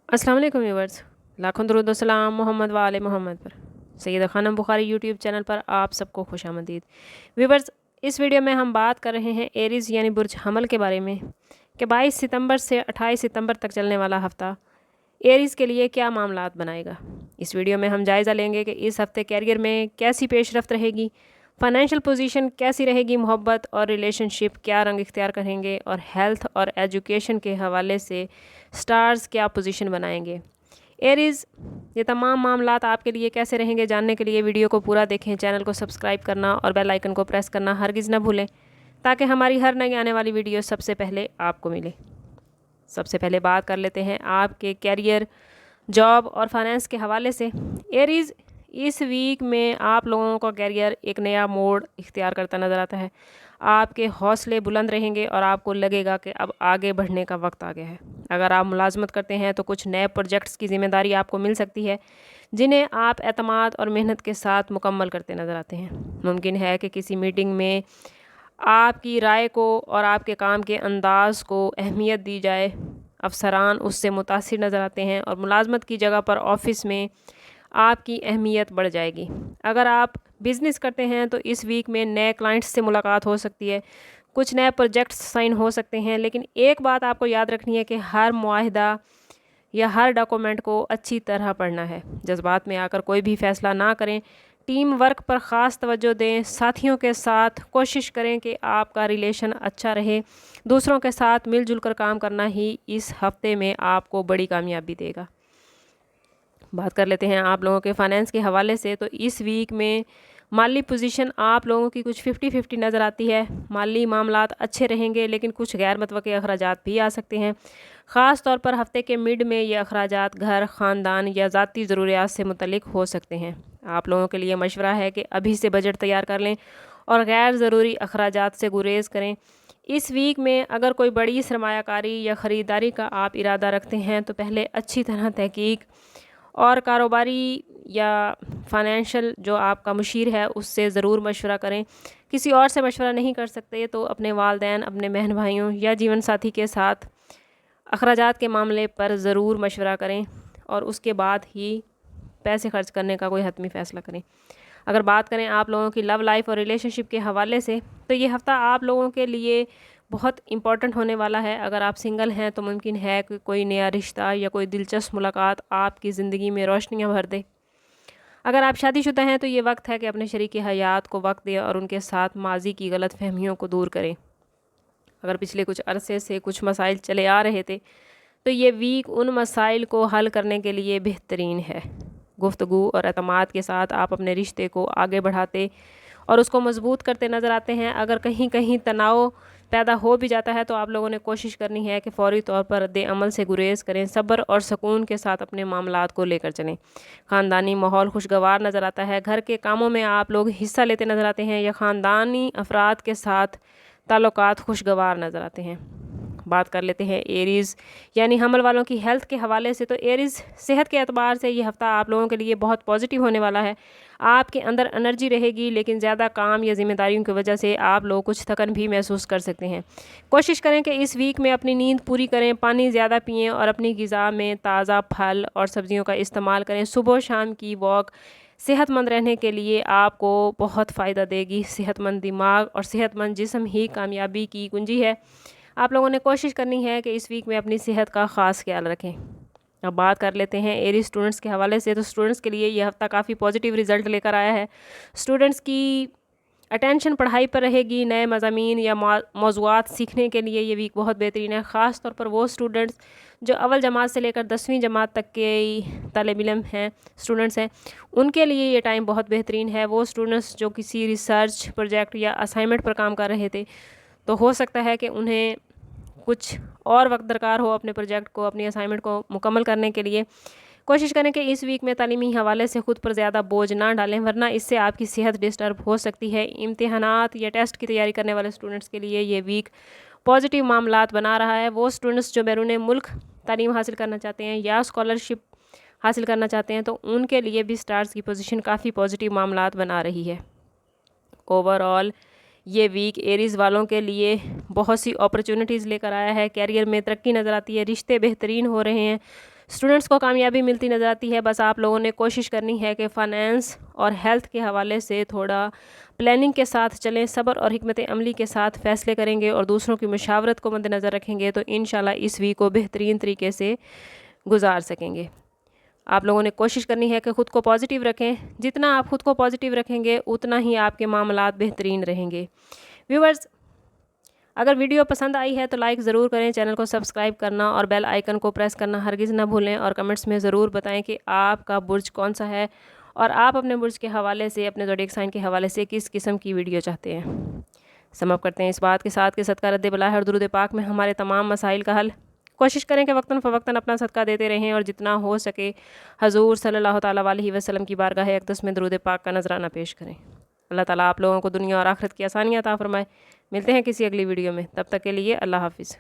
अस्सलाम वालेकुम व्यूवर्स, लाखों दरूद व सलाम मोहम्मद व आले मोहम्मद पर। सैयदा खानम बुखारी यूट्यूब चैनल पर आप सबको खुशामदीद। व्यूवर्स, इस वीडियो में हम बात कर रहे हैं एरीज़ यानी बुर्ज हमल के बारे में कि 22 सितंबर से 28 सितंबर तक चलने वाला हफ़्ता एरीज़ के लिए क्या मामलात बनाएगा। इस वीडियो में हम जायज़ा लेंगे कि इस हफ़्ते कैरियर में कैसी पेशरफ्त रहेगी, फ़ाइनेंशियल पोजीशन कैसी रहेगी, मोहब्बत और रिलेशनशिप क्या रंग इख्तियार करेंगे और हेल्थ और एजुकेशन के हवाले से स्टार्स क्या पोजीशन बनाएंगे। एरीज़, ये तमाम मामलात आपके लिए कैसे रहेंगे जानने के लिए वीडियो को पूरा देखें। चैनल को सब्सक्राइब करना और बेल आइकन को प्रेस करना हरगिज़ न भूलें ताकि हमारी हर नई आने वाली वीडियो सबसे पहले आपको मिले। सबसे पहले बात कर लेते हैं आपके कैरियर, जॉब और फाइनेंस के हवाले से। एरीज़, इस वीक में आप लोगों का कैरियर एक नया मोड़ इख्तियार करता नज़र आता है। आपके हौसले बुलंद रहेंगे और आपको लगेगा कि अब आगे बढ़ने का वक्त आ गया है। अगर आप मुलाजमत करते हैं तो कुछ नए प्रोजेक्ट्स की ज़िम्मेदारी आपको मिल सकती है जिन्हें आप एतमाद और मेहनत के साथ मुकम्मल करते नज़र आते हैं। मुमकिन है कि किसी मीटिंग में आपकी राय को और आपके काम के अंदाज को अहमियत दी जाए। अफसरान उससे मुतासिर नज़र आते हैं और मुलाजमत की जगह पर ऑफिस में आपकी अहमियत बढ़ जाएगी। अगर आप बिज़नेस करते हैं तो इस वीक में नए क्लाइंट्स से मुलाकात हो सकती है, कुछ नए प्रोजेक्ट्स साइन हो सकते हैं। लेकिन एक बात आपको याद रखनी है कि हर मुआहिदा या हर डॉक्यूमेंट को अच्छी तरह पढ़ना है। जज्बात में आकर कोई भी फ़ैसला ना करें। टीम वर्क पर ख़ास तवज्जो दें। साथियों के साथ कोशिश करें कि आपका रिलेशन अच्छा रहे। दूसरों के साथ मिलजुल कर काम करना ही इस हफ्ते में आपको बड़ी कामयाबी देगा। बात कर लेते हैं आप लोगों के फाइनेंस के हवाले से। तो इस वीक में माली पोजीशन आप लोगों की कुछ 50-50 नज़र आती है। माली मामलात अच्छे रहेंगे लेकिन कुछ गैर मुतवक्के अखराजात भी आ सकते हैं। ख़ास तौर पर हफ्ते के मिड में ये अखराजात घर, ख़ानदान या ज़ाती ज़रूरियात से मुतल्लिक हो सकते हैं। आप लोगों के लिए मशवरा है कि अभी से बजट तैयार कर लें और गैर ज़रूरी अखराजात से गुरेज़ करें। इस वीक में अगर कोई बड़ी सरमायाकारी या ख़रीदारी का आप इरादा रखते हैं तो पहले अच्छी तरह तहकीक और कारोबारी या फाइनेंशियल जो आपका मुशीर है उससे ज़रूर मशवरा करें। किसी और से मशवरा नहीं कर सकते तो अपने वालदैन, अपने बहन भाइयों या जीवन साथी के साथ अखराजात के मामले पर ज़रूर मशवरा करें और उसके बाद ही पैसे खर्च करने का कोई हतमी फ़ैसला करें। अगर बात करें आप लोगों की लव लाइफ और रिलेशनशिप के हवाले से तो ये हफ़्ता आप लोगों के लिए बहुत इम्पॉर्टेंट होने वाला है। अगर आप सिंगल हैं तो मुमकिन है कि कोई नया रिश्ता या कोई दिलचस्प मुलाकात आपकी ज़िंदगी में रोशनियाँ भर दे। अगर आप शादीशुदा हैं तो ये वक्त है कि अपने शरीक हयात को वक्त दें और उनके साथ माजी की गलत फहमियों को दूर करें। अगर पिछले कुछ अरसे से कुछ मसाइल चले आ रहे थे तो ये वीक उन मसाइल को हल करने के लिए बेहतरीन है। गुफ्तगू और एतमाद के साथ आप अपने रिश्ते को आगे बढ़ाते और उसको मजबूत करते नज़र आते हैं। अगर कहीं कहीं तनाव पैदा हो भी जाता है तो आप लोगों ने कोशिश करनी है कि फ़ौरी तौर पर रद्द अमल से गुरेज करें। सब्र और सुकून के साथ अपने मामलात को लेकर चलें। ख़ानदानी माहौल खुशगवार नज़र आता है। घर के कामों में आप लोग हिस्सा लेते नज़र आते हैं या ख़ानदानी अफराद के साथ ताल्लुकात खुशगवार नज़र आते हैं। बात कर लेते हैं एरीज़ यानी हमल वालों की हेल्थ के हवाले से। तो एरीज़, सेहत के एतबार से ये हफ़्ता आप लोगों के लिए बहुत पॉजिटिव होने वाला है। आपके अंदर एनर्जी रहेगी लेकिन ज़्यादा काम या ज़िम्मेदारियों की वजह से आप लोग कुछ थकन भी महसूस कर सकते हैं। कोशिश करें कि इस वीक में अपनी नींद पूरी करें, पानी ज़्यादा पिएँ और अपनी ग़िज़ा में ताज़ा फल और सब्ज़ियों का इस्तेमाल करें। सुबह शाम की वॉक सेहतमंद रहने के लिए आपको बहुत फ़ायदा देगी। सेहतमंद दिमाग और सेहतमंद जिस्म ही कामयाबी की कुंजी है। आप लोगों ने कोशिश करनी है कि इस वीक में अपनी सेहत का ख़ास ख्याल रखें। अब बात कर लेते हैं एरी स्टूडेंट्स के हवाले से। तो स्टूडेंट्स के लिए यह हफ़्ता काफ़ी पॉजिटिव रिज़ल्ट लेकर आया है। स्टूडेंट्स की अटेंशन पढ़ाई पर रहेगी। नए मज़ामीन या मौज़ूआत सीखने के लिए ये वीक बहुत बेहतरीन है। ख़ास तौर पर वो स्टूडेंट्स जो अव्वल जमात से लेकर 10वीं जमात तक के तालिब इल्म हैं, स्टूडेंट्स हैं, उनके लिए ये टाइम बहुत बेहतरीन है। वो स्टूडेंट्स जो किसी रिसर्च प्रोजेक्ट या असाइनमेंट पर काम कर रहे थे तो हो सकता है कि उन्हें कुछ और वक्त दरकार हो अपने प्रोजेक्ट को, अपनी असाइनमेंट को मुकम्मल करने के लिए। कोशिश करें कि इस वीक में तालीमी हवाले से ख़ुद पर ज़्यादा बोझ ना डालें वरना इससे आपकी सेहत डिस्टर्ब हो सकती है। इम्तिहानात या टेस्ट की तैयारी करने वाले स्टूडेंट्स के लिए ये वीक पॉजिटिव मामलात बना रहा है। वो स्टूडेंट्स जो बैरून मुल्क तालीम हासिल करना चाहते हैं या स्कॉलरशिप हासिल करना चाहते हैं तो उनके लिए भी स्टार्स की पोजीशन काफ़ी पॉजिटिव मामलात बना रही है। ओवरऑल ये वीक एरीज़ वालों के लिए बहुत सी अपॉर्चुनिटीज़ लेकर आया है। कैरियर में तरक्की नज़र आती है, रिश्ते बेहतरीन हो रहे हैं, اسٹوڈنٹس کو کامیابی ملتی نظر آتی ہے. بس آپ لوگوں نے کوشش کرنی ہے کہ فائنینس اور ہیلتھ کے حوالے سے تھوڑا پلاننگ کے ساتھ چلیں, صبر اور حکمت عملی کے ساتھ فیصلے کریں گے اور دوسروں کی مشاورت کو مد نظر رکھیں گے تو انشاءاللہ اس ویک کو بہترین طریقے سے گزار سکیں گے. آپ لوگوں نے کوشش کرنی ہے کہ خود کو پازیٹیو رکھیں. جتنا آپ خود کو پازیٹیو رکھیں گے اتنا ہی آپ کے معاملات بہترین رہیں گے. ویورز, اگر ویڈیو پسند آئی ہے تو لائک ضرور کریں, چینل کو سبسکرائب کرنا اور بیل آئیکن کو پریس کرنا ہرگز نہ بھولیں, اور کمنٹس میں ضرور بتائیں کہ آپ کا برج کون سا ہے اور آپ اپنے برج کے حوالے سے, اپنے زوڈیک سائن کے حوالے سے کس قسم کی ویڈیو چاہتے ہیں. سم اپ کرتے ہیں اس بات کے ساتھ کہ صدقہ رد بلا ہے اور درود پاک میں ہمارے تمام مسائل کا حل. کوشش کریں کہ وقتاً فوقتاً اپنا صدقہ دیتے رہیں اور جتنا ہو سکے حضور صلی اللہ تعالیٰ علیہ وسلم کی بارگاہ اقدس میں درود پاک کا نذرانہ پیش کریں. اللہ تعالیٰ آپ لوگوں کو دنیا اور آخرت کی آسانیاں عطا فرمائے. ملتے ہیں کسی اگلی ویڈیو میں, تب تک کے لیے اللہ حافظ.